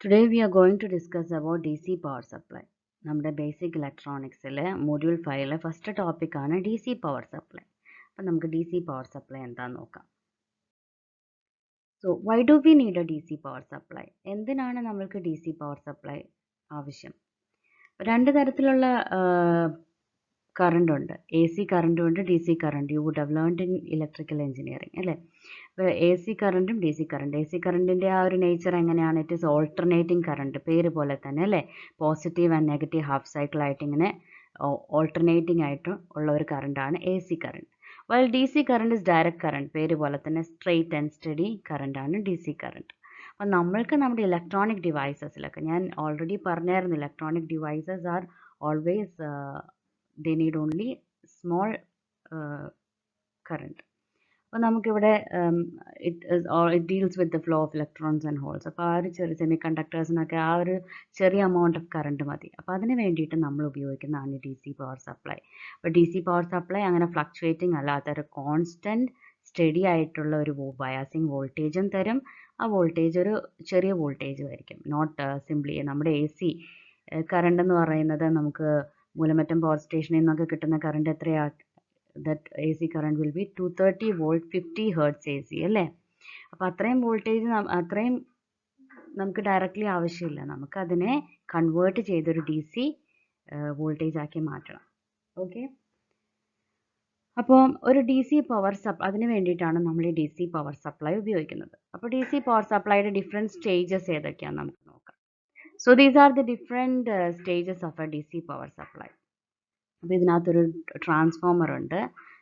Today we are going to discuss about DC power supply. നമ്മുടെ basic ഇലക്ട്രോണിക്സിലെ module 5 first ടോപ്പിക്കാണ് D C power supply. അപ്പം നമുക്ക് D C power supply എന്താണെന്ന് നോക്കാം. So why do we need A D C power supply? എന്തിനാണ് നമ്മൾക്ക് D C power supply ആവശ്യം? രണ്ട് തരത്തിലുള്ള കറണ്ട് ഉണ്ട്. എ സി കറണ്ടും ഉണ്ട്, D C current. You would have learned in electrical engineering അല്ലേ? ഇപ്പോൾ എ സി കറണ്ടും D C current. A C കറണ്ടിൻ്റെ ആ ഒരു നേച്ചർ എങ്ങനെയാണ്? ഇറ്റ് ഈസ് ഓൾട്ടർനേറ്റിംഗ് കറണ്ട്, പേര് പോലെ തന്നെ അല്ലേ? Positive and negative half cycle ആയിട്ട് ഇങ്ങനെ ഓൾട്ടർനേറ്റിംഗ് ആയിട്ട് ഉള്ള ഒരു കറണ്ടാണ് A C current. While D C current is direct current, പേര് പോലെ തന്നെ സ്ട്രെയിറ്റ് ആൻഡ് സ്റ്റഡി കറണ്ടാണ് ഡി സി കറണ്ട്. അപ്പം നമ്മൾക്ക് നമ്മുടെ ഇലക്ട്രോണിക് ഡിവൈസസിലൊക്കെ ഞാൻ ഓൾറെഡി പറഞ്ഞായിരുന്നു, electronic devices are always they need only small current. അപ്പോൾ നമുക്കിവിടെ it deals with the flow of electrons and holes. അപ്പോൾ ആ ഒരു ചെറിയ സെമി കണ്ടക്ടേഴ്സിനൊക്കെ ആ ഒരു ചെറിയ എമൗണ്ട് ഓഫ് കറണ്ട് മതി. അപ്പോൾ അതിന് വേണ്ടിയിട്ട് നമ്മൾ ഉപയോഗിക്കുന്നതാണ് ഡി സി പവർ സപ്ലൈ. അപ്പോൾ ഡി സി പവർ സപ്ലൈ അങ്ങനെ ഫ്ലക്ച്വേറ്റിംഗ് അല്ലാത്ത ഒരു കോൺസ്റ്റൻറ്റ് സ്റ്റഡി ആയിട്ടുള്ള ഒരു ബയാസിങ് വോൾട്ടേജും തരും. ആ വോൾട്ടേജ് ഒരു ചെറിയ വോൾട്ടേജ് ആയിരിക്കും, നോട്ട് സിംപ്ലി നമ്മുടെ എ സി കറണ്ട് എന്ന് പറയുന്നത് നമുക്ക് മൂലമറ്റം പവർ സ്റ്റേഷനിൽ നിന്നൊക്കെ കിട്ടുന്ന കറണ്ട് എത്രയാ? That A C current will be 230 volt 50 hertz A C അല്ലേ? അപ്പോൾ അത്രയും വോൾട്ടേജ് അത്രയും നമുക്ക് ഡയറക്റ്റ്ലി ആവശ്യമില്ല. നമുക്കതിനെ കൺവേർട്ട് ചെയ്തൊരു ഡി സി വോൾട്ടേജ് ആക്കി മാറ്റണം. ഓക്കെ, അപ്പോൾ ഒരു ഡി സി പവർ അതിന് വേണ്ടിയിട്ടാണ് നമ്മൾ ഈ ഡി സി പവർ സപ്ലൈ ഉപയോഗിക്കുന്നത്. അപ്പോൾ ഡി സി പവർ സപ്ലൈയുടെ ഡിഫറെൻറ്റ് സ്റ്റേജസ് ഏതൊക്കെയാണെന്ന് നമുക്ക് നോക്കാം. So these are the different stages of a DC power supply. അപ്പോൾ ഇതിനകത്തൊരു ട്രാൻസ്ഫോമർ ഉണ്ട്.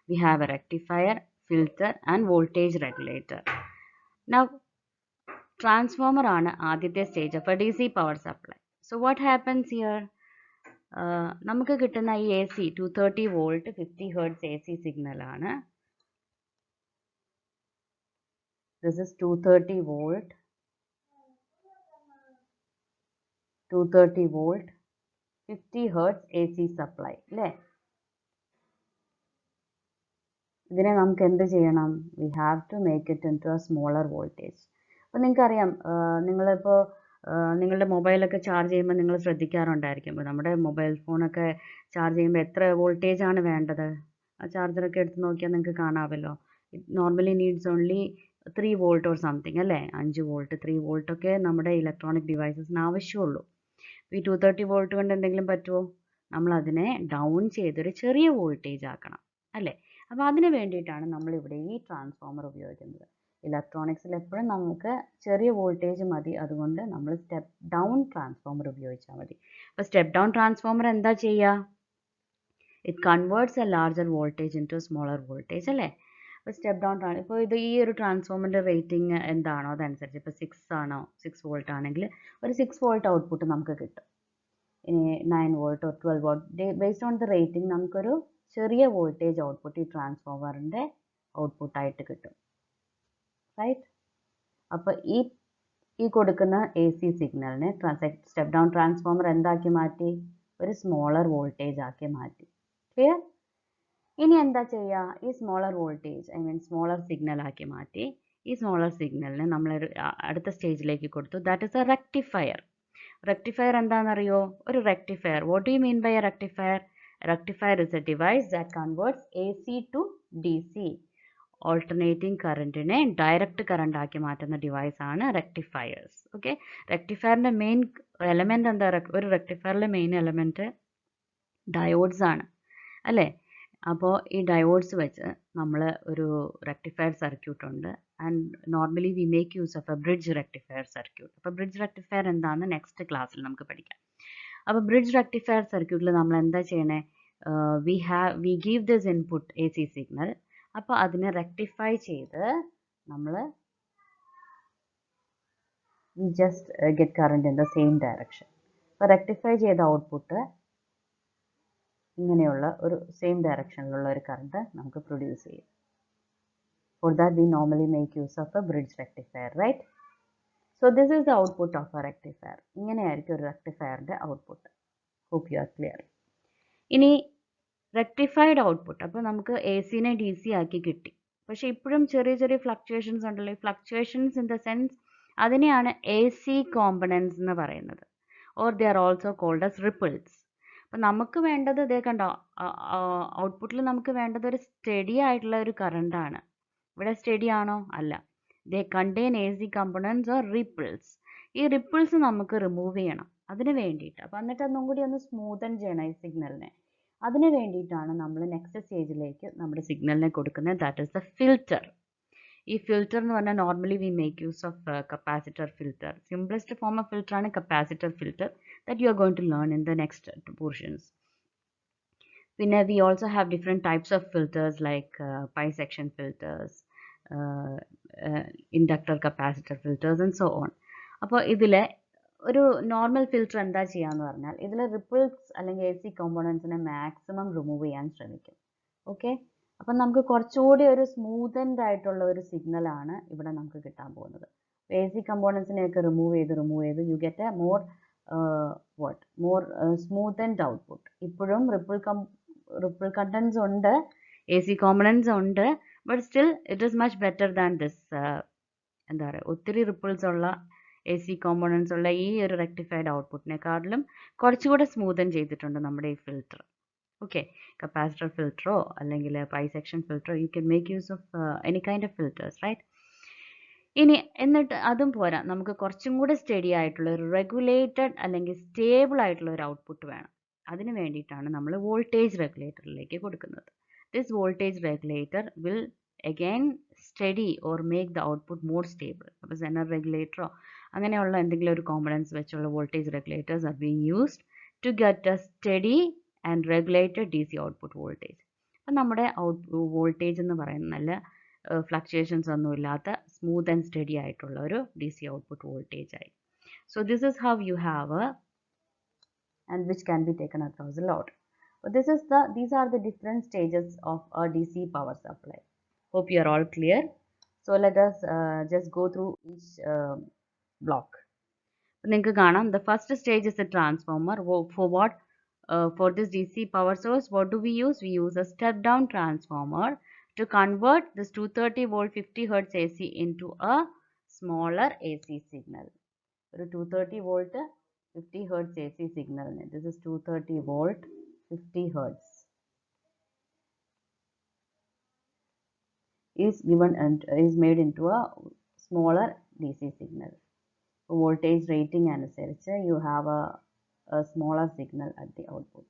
We have a rectifier, filter and voltage regulator. Now transformer ആണ് ആദ്യത്തെ stage of A DC power supply. So what happens here? നമുക്ക് കിട്ടുന്ന ഈ A C 230 volt 50 hertz A C സിഗ്നലാണ്. This is 230 volt 50 hertz AC supply അല്ലേ? ഇതിനെ നമുക്ക് എന്ത് ചെയ്യണം? We have to make it into a smaller voltage. അപ്പോൾ നിങ്ങൾക്കറിയാം, നിങ്ങളിപ്പോൾ നിങ്ങളുടെ മൊബൈലൊക്കെ ചാർജ് ചെയ്യുമ്പോൾ നിങ്ങൾ ശ്രദ്ധിക്കാറുണ്ടായിരിക്കും, ഇപ്പോൾ നമ്മുടെ മൊബൈൽ ഫോണൊക്കെ ചാർജ് ചെയ്യുമ്പോൾ എത്ര വോൾട്ടേജ് ആണ് വേണ്ടത്? ആ ചാർജറൊക്കെ എടുത്ത് നോക്കിയാൽ നിങ്ങൾക്ക് കാണാമല്ലോ. It normally needs only 3 volt or something അല്ലേ? 5 വോൾട്ട് 3 വോൾട്ടൊക്കെ നമ്മുടെ ഇലക്ട്രോണിക് ഡിവൈസസിന് ആവശ്യമുള്ളൂ. ഈ 230 വോൾട്ട് കൊണ്ട് എന്തെങ്കിലും പറ്റുമോ? നമ്മൾ അതിനെ ഡൗൺ ചെയ്തൊരു ചെറിയ വോൾട്ടേജ് ആക്കണം അല്ലേ? അപ്പോൾ അതിന് വേണ്ടിയിട്ടാണ് നമ്മളിവിടെ ഈ ട്രാൻസ്ഫോമർ ഉപയോഗിക്കുന്നത്. ഇലക്ട്രോണിക്സിൽ എപ്പോഴും നമുക്ക് ചെറിയ വോൾട്ടേജ് മതി, അതുകൊണ്ട് നമ്മൾ സ്റ്റെപ്പ് ഡൗൺ ട്രാൻസ്ഫോമർ ഉപയോഗിച്ചാൽ മതി. അപ്പോൾ സ്റ്റെപ്പ് ഡൗൺ ട്രാൻസ്ഫോമർ എന്താ ചെയ്യുക? It converts a larger voltage into smaller voltage അല്ലേ? അപ്പോൾ സ്റ്റെപ്പ് ഡൗൺ ഇപ്പോൾ ഇത് ഈ ഒരു ട്രാൻസ്ഫോമറിൻ്റെ റേറ്റിംഗ് എന്താണോ അതനുസരിച്ച്, ഇപ്പോൾ 6 വോൾട്ട് ആണെങ്കിൽ ഒരു 6 വോൾട്ട് ഔട്ട്പുട്ട് നമുക്ക് കിട്ടും. ഇനി 9 volt or 12 volt based on the rating നമുക്കൊരു ചെറിയ വോൾട്ടേജ് ഔട്ട്പുട്ട് ഈ ട്രാൻസ്ഫോമറിൻ്റെ ഔട്ട്പുട്ടായിട്ട് കിട്ടും, റൈറ്റ്? അപ്പോൾ ഈ കൊടുക്കുന്ന എ സി സിഗ്നലിനെ സ്റ്റെപ്പ് ഡൗൺ ട്രാൻസ്ഫോമർ എന്താക്കി മാറ്റി? ഒരു സ്മോളർ വോൾട്ടേജ് ആക്കി മാറ്റി. ക്ലിയർ? ഇനി എന്താ ചെയ്യുക? ഈ സ്മോളർ വോൾട്ടേജ് സ്മോളർ സിഗ്നൽ ആക്കി മാറ്റി. ഈ സ്മോളർ സിഗ്നലിനെ നമ്മൾ അടുത്ത സ്റ്റേജിലേക്ക് കൊടുത്തു. That is a rectifier. Rectifier എന്താണെന്നറിയോ? ഒരു rectifier, what do you mean by a rectifier? Rectifier is a device that converts A C to D C, alternating കറണ്ടിനെ ഡയറക്റ്റ് കറണ്ട് ആക്കി മാറ്റുന്ന ഡിവൈസ് ആണ് റെക്ടിഫയേഴ്സ്. ഓക്കെ, റെക്ടിഫയറിൻ്റെ മെയിൻ എലമെൻ്റ് എന്താ? ഒരു റെക്ടിഫയറിലെ main element diodes ആണ് അല്ലേ? അപ്പോൾ ഈ ഡയോഡ്സ് വെച്ച് നമ്മൾ ഒരു റെക്ടിഫയർ സർക്യൂട്ട് ഉണ്ട്. And normally we make use of a bridge rectifier circuit. അപ്പോൾ ബ്രിഡ്ജ് റെക്ടിഫയർ എന്താണെന്ന് നെക്സ്റ്റ് ക്ലാസ്സിൽ നമുക്ക് പഠിക്കാം. അപ്പോൾ ബ്രിഡ്ജ് റെക്ടിഫയർ സർക്യൂട്ടിൽ നമ്മൾ എന്താ ചെയ്യണേ? We give this input A C signal. അപ്പോൾ അതിനെ റെക്ടിഫൈ ചെയ്ത് നമ്മൾ we just get current in the same direction. അപ്പോൾ റെക്ടിഫൈ ചെയ്ത ഔട്ട്പുട്ട് ഇങ്ങനെയുള്ള ഒരു സെയിം ഡയറക്ഷനിലുള്ള ഒരു കറണ്ട് നമുക്ക് പ്രൊഡ്യൂസ് ചെയ്യും. For that we normally make use of a bridge rectifier, right? So this is the output of a rectifier. ഇങ്ങനെയായിരിക്കും ഒരു റെക്ടിഫയറിൻ്റെ output. Hope you are clear. ഇനി റെക്ടിഫൈഡ് ഔട്ട്പുട്ട്, അപ്പോൾ നമുക്ക് എ സിനെ ഡി സി ആക്കി കിട്ടി. പക്ഷേ ഇപ്പോഴും ചെറിയ ചെറിയ ഫ്ലക്ച്വേഷൻസ് ഉണ്ടല്ലോ. ഈ ഫ്ലക്ച്വേഷൻസ് ഇൻ ദ സെൻസ് അതിനെയാണ് എ സി കോമ്പണൻസ് എന്ന് പറയുന്നത്. Or they are also called as ripples. അപ്പം നമുക്ക് വേണ്ടത് ഇതേ കണ്ടോ, ഔട്ട്പുട്ടിൽ നമുക്ക് വേണ്ടത് ഒരു സ്റ്റഡി ആയിട്ടുള്ള ഒരു കറണ്ടാണ്. ഇവിടെ സ്റ്റഡി ആണോ? അല്ല. ദേ contain A C components or ripples. ഈ റിപ്പിൾസ് നമുക്ക് റിമൂവ് ചെയ്യണം അതിന് വേണ്ടിയിട്ട്. അപ്പം എന്നിട്ട് ഒന്നും കൂടി ഒന്ന് സ്മൂത്തൻ ചെയ്യണം ഈ സിഗ്നലിനെ. അതിന് വേണ്ടിയിട്ടാണ് നമ്മൾ നെക്സ്റ്റ് സ്റ്റേജിലേക്ക് നമ്മുടെ സിഗ്നലിനെ കൊടുക്കുന്നത്. That is the filter. ഈ ഫിൽറ്റർ എന്ന് പറഞ്ഞാൽ normally we make use of capacitor filter. Simplest form of filter ആണ് capacitor filter, that you are going to learn in the next portions. പിന്നെ we also have different types of filters like pi section filters, inductor capacitor filters and so on. അപ്പോൾ ഇതിലെ ഒരു normal filter എന്താ ചെയ്യാന്ന് പറഞ്ഞാൽ ഇതിലെ ripples അല്ലെങ്കിൽ A C കോമ്പോണൻസിനെ maximum remove ചെയ്യാൻ ശ്രമിക്കും. ഓക്കെ, അപ്പം നമുക്ക് കുറച്ചുകൂടി ഒരു സ്മൂത്തൻഡ് ആയിട്ടുള്ള ഒരു സിഗ്നലാണ് ഇവിടെ നമുക്ക് കിട്ടാൻ പോകുന്നത്. എ സി കമ്പോണൻസിനെയൊക്കെ റിമൂവ് ചെയ്ത് you get a more more smoothened output. ഇപ്പോഴും റിപ്പിൾ കണ്ടൻസ് ഉണ്ട്, എ സി കോമ്പണൻസ് ഉണ്ട്, but still it is much better than this. എന്താ പറയുക, ഒത്തിരി റിപ്പിൾസ് ഉള്ള എ സി കോമ്പണൻസ് ഉള്ള ഈ ഒരു റെക്ടിഫൈഡ് ഔട്ട്പുട്ടിനെക്കാട്ടിലും കുറച്ചുകൂടെ സ്മൂത്തൻ ചെയ്തിട്ടുണ്ട് നമ്മുടെ ഈ ഫിൽറ്റർ. ഓക്കെ, കപ്പാസിറ്റർ ഫിൽറ്ററോ അല്ലെങ്കിൽ പൈ സെക്ഷൻ ഫിൽറ്ററോ, you can make use of any kind of filters, right? ഇനി എന്നിട്ട് അതും പോരാ, നമുക്ക് കുറച്ചും കൂടെ സ്റ്റഡി ആയിട്ടുള്ള ഒരു റെഗുലേറ്റഡ് അല്ലെങ്കിൽ സ്റ്റേബിൾ ആയിട്ടുള്ള ഒരു ഔട്ട്പുട്ട് വേണം. അതിന് വേണ്ടിയിട്ടാണ് നമ്മൾ വോൾട്ടേജ് റെഗുലേറ്ററിലേക്ക് കൊടുക്കുന്നത്. This voltage regulator will again steady or make the output more stable. അപ്പോൾ സെനർ റെഗുലേറ്ററോ അങ്ങനെയുള്ള എന്തെങ്കിലും ഒരു കോമ്പണൻസ് വെച്ചുള്ള voltage regulators are being used to get a steady and regulated D C output voltage. അപ്പം നമ്മുടെ വോൾട്ടേജ് എന്ന് പറയുന്നത് നല്ല ഫ്ലക്ച്വേഷൻസ് ഒന്നും ഇല്ലാത്ത സ്മൂത്ത് ആൻഡ് സ്റ്റഡി ആയിട്ടുള്ള ഒരു ഡി സി ഔട്ട്പുട്ട് വോൾട്ടേജ് ആയി. So this is how you have and which can be taken across the load. But these are the different stages of a DC power supply. Hope you are all clear. So let us just go through each block. നിങ്ങൾക്ക് കാണാം, the first stage is the transformer. For what? For this DC power source, what do we use? We use a step down transformer to convert this 230 volt 50 hertz AC into a smaller AC signal. ഒരു 230 volt 50 hertz AC signal. This is 230 volt 50 hertz is given and is made into a smaller DC signal. Voltage rating അനുസരിച്ച് you have a smaller signal at the output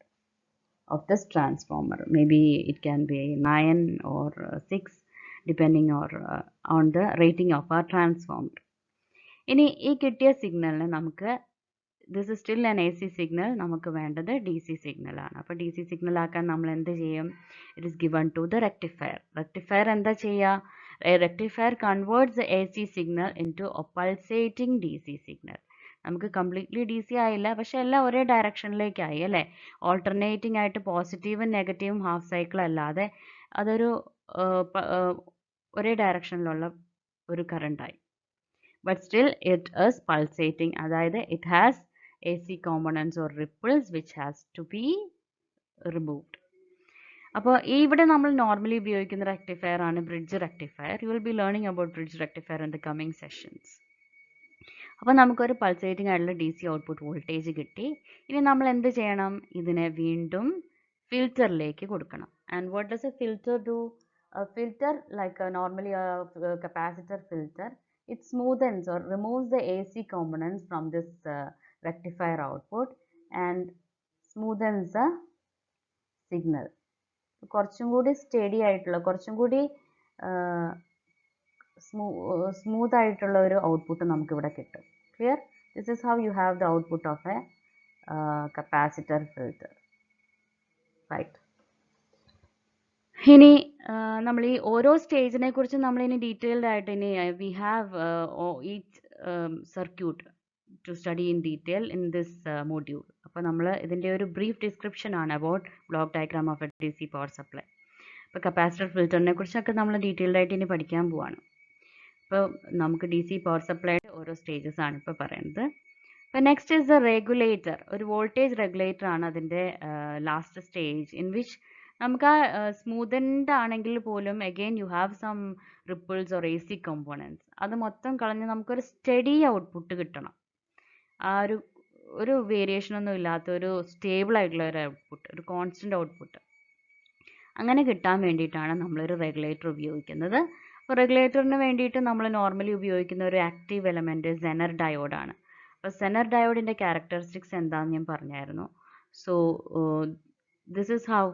of this transformer. Maybe it can be 9 or 6 depending on the rating of our transformer. ഇനി ഈ കിട്ടിയ സിഗ്നലിന് നമുക്ക് this is still an A C signal, നമുക്ക് വേണ്ടത് D C സിഗ്നലാണ്. അപ്പോൾ D C signal ആക്കാൻ നമ്മൾ എന്ത് ചെയ്യും? It is given to the rectifier. Rectifier എന്താ ചെയ്യുക? Rectifier converts the A C signal into a pulsating D C signal. നമുക്ക് കംപ്ലീറ്റ്ലി ഡി സി ആയില്ല, പക്ഷെ എല്ലാം ഒരേ ഡയറക്ഷനിലേക്കായി അല്ലേ? ഓൾട്ടർനേറ്റിംഗ് ആയിട്ട് പോസിറ്റീവും നെഗറ്റീവും ഹാഫ് സൈക്കിൾ അല്ലാതെ അതൊരു ഒരേ ഡയറക്ഷനിലുള്ള ഒരു കറണ്ടായി. But still it is pulsating, അതായത് it has AC components or ripples which has to be removed. അപ്പോൾ ഇവിടെ നമ്മൾ നോർമലി ഉപയോഗിക്കുന്ന റെക്ടിഫയർ ആണ് bridge rectifier. You will be learning about bridge rectifier in the coming sessions. അപ്പോൾ നമുക്കൊരു pulsating ആയിട്ടുള്ള D C output voltage കിട്ടി. ഇനി നമ്മൾ എന്ത് ചെയ്യണം? ഇതിനെ വീണ്ടും ഫിൽറ്ററിലേക്ക് കൊടുക്കണം. And what does A filter do? Filter like normally capacitor filter, it smoothens or removes the AC components from this rectifier output and smoothens the signal. കുറച്ചും കൂടി സ്റ്റഡി ആയിട്ടുള്ള, കുറച്ചും കൂടി സ്മൂത്ത് ആയിട്ടുള്ള ഒരു ഔട്ട്പുട്ട് നമുക്കിവിടെ കിട്ടും. Clear? This is how you have the output of a capacitor filter, right? ഇനി നമ്മൾ ഈ ഓരോ സ്റ്റേജിനെ കുറിച്ച് നമ്മൾ ഇനി ഡീറ്റെയിൽഡ് ആയിട്ട് ഇനി we have each circuit to study in detail in this module. അപ്പോൾ നമ്മൾ ഇതിൻ്റെ ഒരു ബ്രീഫ് ഡിസ്ക്രിപ്ഷൻ ആണ് about block diagram of a D C power supply. അപ്പോൾ കപ്പാസിറ്റർ ഫിൽറ്ററിനെ കുറിച്ചൊക്കെ നമ്മൾ ഡീറ്റെയിൽഡ് ആയിട്ട് ഇനി പഠിക്കാൻ പോവാണ്. അപ്പോൾ നമുക്ക് ഡി സി പവർ സപ്ലൈയുടെ ഓരോ സ്റ്റേജസ് ആണ് ഇപ്പോൾ പറയുന്നത്. അപ്പോൾ നെക്സ്റ്റ് ഇസ് ദ റെഗുലേറ്റർ. ഒരു വോൾട്ടേജ് റെഗുലേറ്റർ ആണ് അതിൻ്റെ ലാസ്റ്റ് സ്റ്റേജ്, ഇൻ വിച്ച് നമുക്ക് ആ സ്മൂത്തൻഡ് ആണെങ്കിൽ പോലും again you have some ripples or A C components. അത് മൊത്തം കളഞ്ഞ് നമുക്കൊരു സ്റ്റഡി ഔട്ട്പുട്ട് കിട്ടണം. ആ ഒരു വേരിയേഷൻ ഒന്നും ഇല്ലാത്ത ഒരു സ്റ്റേബിൾ ആയിട്ടുള്ള ഒരു ഔട്ട്പുട്ട്, ഒരു കോൺസ്റ്റന്റ് ഔട്ട്പുട്ട്. അങ്ങനെ കിട്ടാൻ വേണ്ടിയിട്ടാണ് നമ്മളൊരു റെഗുലേറ്റർ ഉപയോഗിക്കുന്നത്. അപ്പോൾ റെഗുലേറ്ററിന് വേണ്ടിയിട്ട് നമ്മൾ നോർമലി ഉപയോഗിക്കുന്ന ഒരു ആക്റ്റീവ് എലമെൻറ്റ് സെനർ ഡയോഡാണ്. അപ്പോൾ സെനർ ഡയോഡിൻ്റെ ക്യാരക്ടറിസ്റ്റിക്സ് എന്താണെന്ന് ഞാൻ പറഞ്ഞായിരുന്നു. So this is how.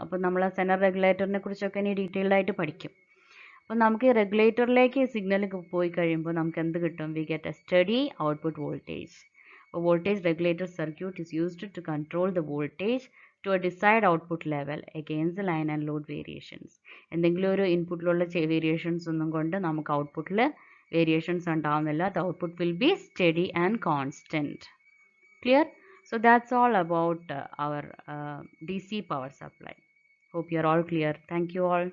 അപ്പോൾ നമ്മൾ സെനർ റെഗുലേറ്ററിനെ കുറിച്ചൊക്കെ ഇനി ഡീറ്റെയിൽഡ് ആയിട്ട് പഠിക്കും. അപ്പോൾ നമുക്ക് ഈ റെഗുലേറ്ററിലേക്ക് സിഗ്നൽ പോയി കഴിയുമ്പോൾ നമുക്ക് എന്ത് കിട്ടും? We get a study output voltage. A voltage regulator circuit is used to control the voltage to a desired output level against the line and load variations. എന്തെങ്കിലും ഒരു ഇൻപുട്ടിലുള്ള വേരിയേഷൻസ് ഒന്നും കൊണ്ട് നമുക്ക് ഔട്ട്പുട്ടിൽ വേരിയേഷൻസ് ഉണ്ടാവുന്നില്ല. The output will be steady and constant. Clear? So that's all about our DC power supply. Hope you are all clear. Thank you all.